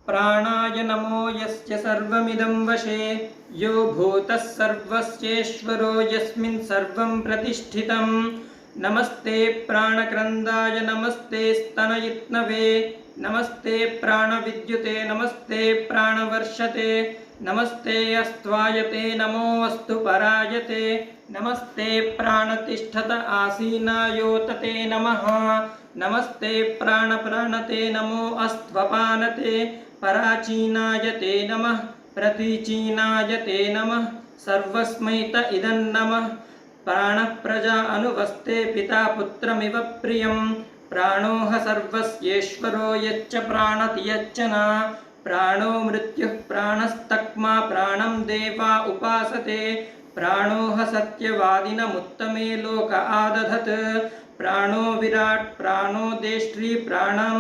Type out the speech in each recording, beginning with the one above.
प्राणाय नमो यस्य सर्वमिदं वशे यो भूतः सर्वस्येश्वरो यस्मिन् सर्वं प्रतिष्ठितं। नमस्ते प्राणक्रन्दाय नमस्ते स्तनयित्नवे नमस्ते प्राणविद्युते नमस्ते प्राणवर्षते नमस्ते अस्त्वायते नमो अस्तु परायते नमस्ते प्राणतिष्ठत आसीनायोतते नमः नमस्ते प्राणप्राणते नमो अस्त्वपानते पराचीनायते नमः प्रतीचीनायते नमः सर्वस्मै त इदं नमः प्राणः प्रजा अनुवस्ते पिता पुत्रमिव प्रियं प्राणो ह सर्वस्येश्वरो यच्च प्राणति यच्च न प्राणो मृत्युः प्राणस्तक्मा प्राणं देवा उपासते प्राणो ह सत्यवादिनमुत्तमे लोक आदधत् प्राणो विराट् प्राणो देष्ट्री प्राणं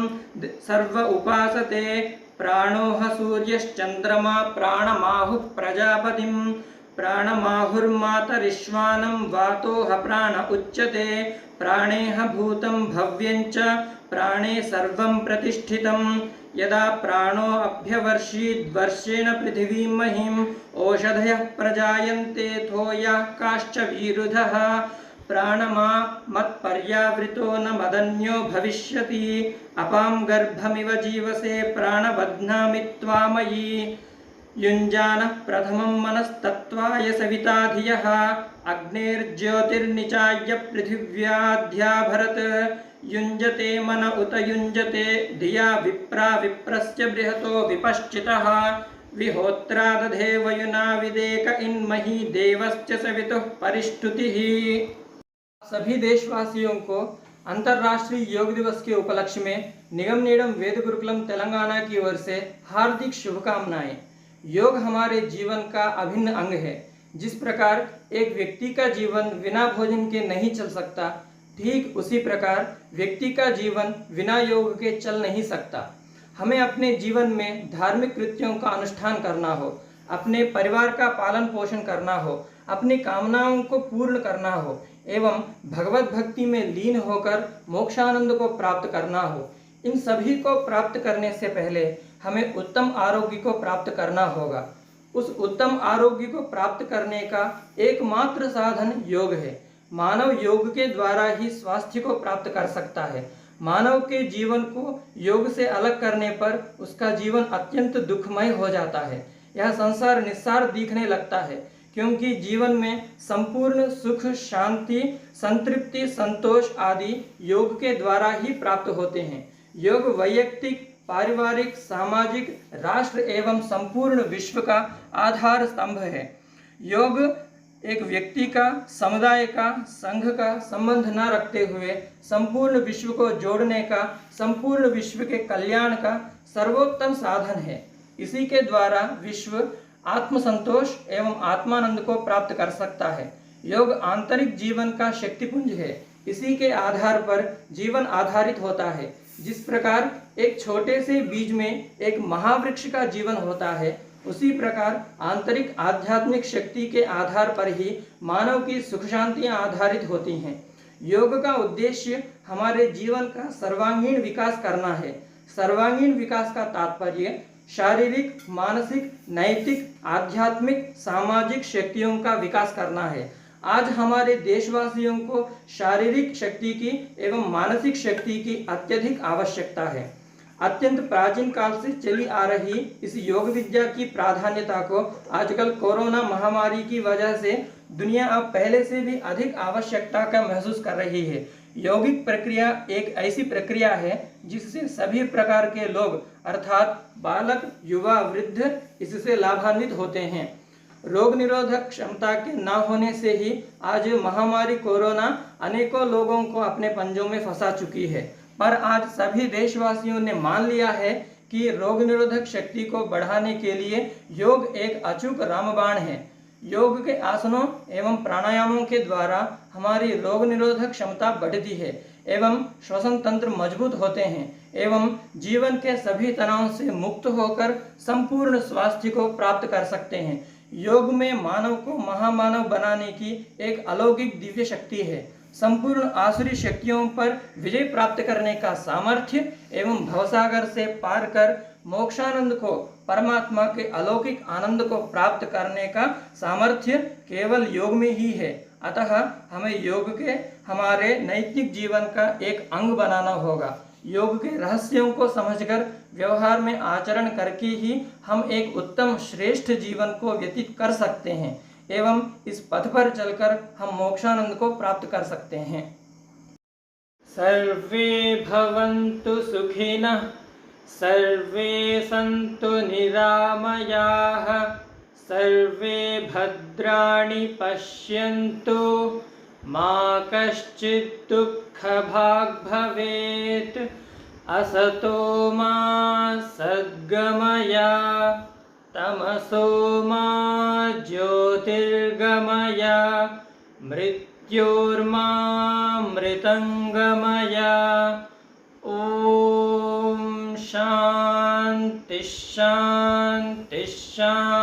सर्व उपासते प्राणो ह सूर्यश्चन्द्रमा प्राणमाहुः प्रजापतिं प्राणमाहुर्मातरिश्वानं वातो ह प्राण उच्यते प्राणे ह भूतं भव्यं च प्राणे सर्वं प्रतिष्ठितं यदा प्राणो अभ्यवर्षीद्वर्षेण पृथिवीं महीं ओषधयः प्रजायन्ते थोयाः काश्च विरुधः प्राणमा मत्पर्यावृतो न मदन्यो भविष्यति अपां गर्भमिव जीवसे प्राणबध्नामि त्वामयि युञ्जानः प्रथमं मनस्तत्त्वाय सविता धियः अग्नेर्ज्योतिर्निचाय्य पृथिव्याध्याभरत् युञ्जते मन उत युञ्जते धिया विप्रा विप्रस्य बृहतो विपश्चितः विहोत्रा दधे वयुना विदेक इन्मही देवश्च सवितुः परिष्टुतिः। सभी देशवासियों को अंतर्राष्ट्रीय योग दिवस के उपलक्ष्य में निगम नीडम वेद गुरुकुलम तेलंगाना की ओर से हार्दिक शुभकामनाएं। योग हमारे जीवन का अभिन्न अंग है। जिस प्रकार एक व्यक्ति का जीवन बिना भोजन के नहीं चल सकता, ठीक उसी प्रकार व्यक्ति का जीवन बिना योग के चल नहीं सकता। हमें अपने जीवन में धार्मिक कृत्यों का अनुष्ठान करना हो, अपने परिवार का पालन पोषण करना हो, अपनी कामनाओं को पूर्ण करना हो एवं भगवत भक्ति में लीन होकर मोक्षानंद को प्राप्त करना हो। इन सभी को प्राप्त करने से पहले हमें उत्तम आरोग्य को प्राप्त करना होगा। उस उत्तम आरोग्य को प्राप्त करने का एकमात्र साधन योग है। मानव योग के द्वारा ही स्वास्थ्य को प्राप्त कर सकता है। मानव के जीवन को योग से अलग करने पर उसका जीवन अत्यंत दुखमय हो जाता है। यह संसार निस्सार दिखने लगता है, क्योंकि जीवन में संपूर्ण सुख, शांति, संतृप्ति, संतोष आदि योग के द्वारा ही प्राप्त होते हैं। योग वैयक्तिक, पारिवारिक, सामाजिक, राष्ट्र एवं संपूर्ण विश्व का आधार स्तंभ है। योग एक व्यक्ति का, समुदाय का, संघ का संबंध न रखते हुए संपूर्ण विश्व को जोड़ने का, संपूर्ण विश्व के कल्याण का सर्वोत्तम साधन है। इसी के द्वारा विश्व आत्मसंतोष एवं आत्मानंद को प्राप्त कर सकता है। योग आंतरिक जीवन का शक्तिपुंज है। इसी के आधार पर जीवन आधारित होता है। जिस प्रकार एक छोटे से बीज में एक महावृक्ष का जीवन होता है, उसी प्रकार आंतरिक आध्यात्मिक शक्ति के आधार पर ही मानव की सुख शांतियां आधारित होती हैं। योग का उद्देश्य हमारे जीवन का सर्वांगीण विकास करना है। सर्वांगीण विकास का तात्पर्य शारीरिक, मानसिक, नैतिक, आध्यात्मिक, सामाजिक शक्तियों का विकास करना है। आज हमारे देशवासियों को शारीरिक शक्ति की एवं मानसिक शक्ति की अत्यधिक आवश्यकता है। अत्यंत प्राचीन काल से चली आ रही इस योग विद्या की प्राधान्यता को आजकल कोरोना महामारी की वजह से दुनिया अब पहले से भी अधिक आवश्यकता का महसूस कर रही है। यौगिक प्रक्रिया एक ऐसी प्रक्रिया है जिससे सभी प्रकार के लोग अर्थात बालक, युवा, वृद्ध इससे लाभान्वित होते हैं। रोग निरोधक क्षमता के न होने से ही आज महामारी कोरोना अनेकों लोगों को अपने पंजों में फंसा चुकी है। पर आज सभी देशवासियों ने मान लिया है कि रोग निरोधक शक्ति को बढ़ाने के लिए योग एक अचूक रामबाण है। योग के आसनों एवं प्राणायामों के द्वारा हमारी रोग निरोधक क्षमता बढ़ती है एवं श्वसन तंत्र मजबूत होते हैं एवं जीवन के सभी तनाव से मुक्त होकर संपूर्ण स्वास्थ्य को प्राप्त कर सकते हैं। योग में मानव को महामानव बनाने की एक अलौकिक दिव्य शक्ति है। संपूर्ण आसुरी शक्तियों पर विजय प्राप्त करने का सामर्थ्य एवं भवसागर से पार कर मोक्षानंद को, परमात्मा के अलौकिक आनंद को प्राप्त करने का सामर्थ्य केवल योग में ही है। अतः हमें योग के हमारे नैतिक जीवन का एक अंग बनाना होगा। योग के रहस्यों को समझकर व्यवहार में आचरण करके ही हम एक उत्तम श्रेष्ठ जीवन को व्यतीत कर सकते हैं एवं इस पथ पर चलकर हम मोक्षानंद को प्राप्त कर सकते हैं। सर्वे भवन्तु सुखिनः, सर्वे सन्तु निरामयाः, सर्वे भद्राणि पश्यन्तु, मा कश्चित् दुःखभाग् भवेत्। असतो मा सद्गमय, तमसो मा ज्योतिर्गमय, मृत्योर्मा मृतंगमय। ओम शांति शांति शांति।